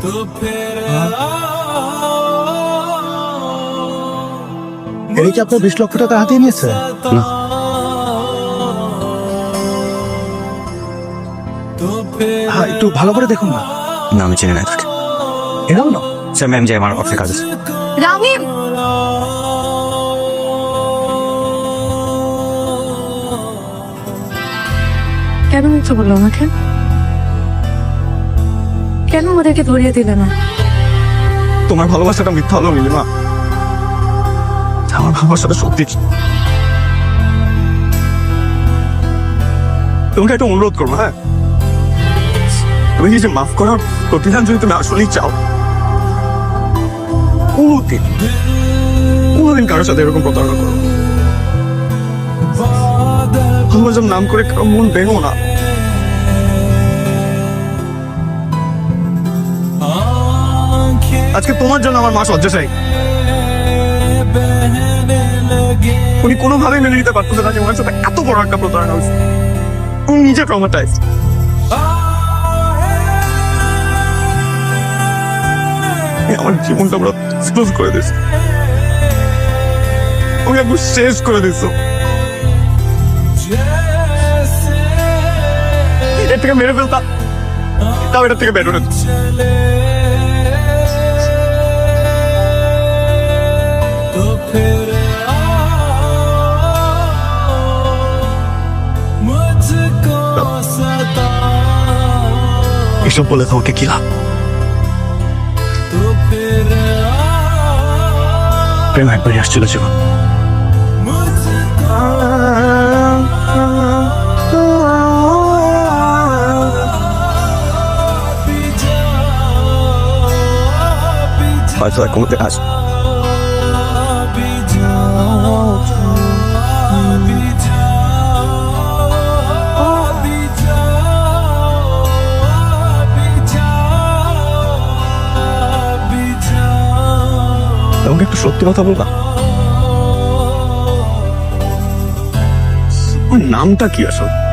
এর কি আপনার 20 লক্ষ টাকা হাতিয়ে নিয়েছে? না, হ্যাঁ, একটু ভালো করে দেখুন না। না আমি চিনি না তাকে। এরকম না। স্যার ম্যাম যে আমার অফিসে কাজ আছে। রামিম, কেন মিথ্যে বললো আমাকে? কেন আমাদেরকে ধরিয়ে দিলে না? তোমার ভালোবাসাটা মিথ্যা হলো নীলিমা। আমার ভালোবাসাটা সত্যি। তোমাকে একটা অনুরোধ করবো, হ্যাঁ? তুমি কি যে মাফ করার প্রতিদান যদি তুমি আসলেই চাও, কোনোদিন কারোর সাথে এরকম প্রতারণা করো। ভালোবাসার নাম করে কারো মন ভেঙো না। আজকে তোমার জন্য আমার মা শয্যাশায়ী। উনি কোনোভাবেই মেনে নিতে পারতো না যে ওনার সাথে এত বড় একটা প্রতারণা হয়েছে। উনি নিজে ট্রমাটাইজ। আমার জীবনটা পুরো ক্লোজ করে দিয়েছে। ওকে একদম শেষ করে দিয়েছো। এর থেকে মেরে ফেলতাম, তাও এটার থেকে বেরোনো। এসব বলে তোমাকে কি লাভ? প্রেম একবারই আসছিল জীবন। হয়তো কোনোদিন আস আমাকে একটু সত্যি কথা বলবা? ওর নামটা কি আসলে?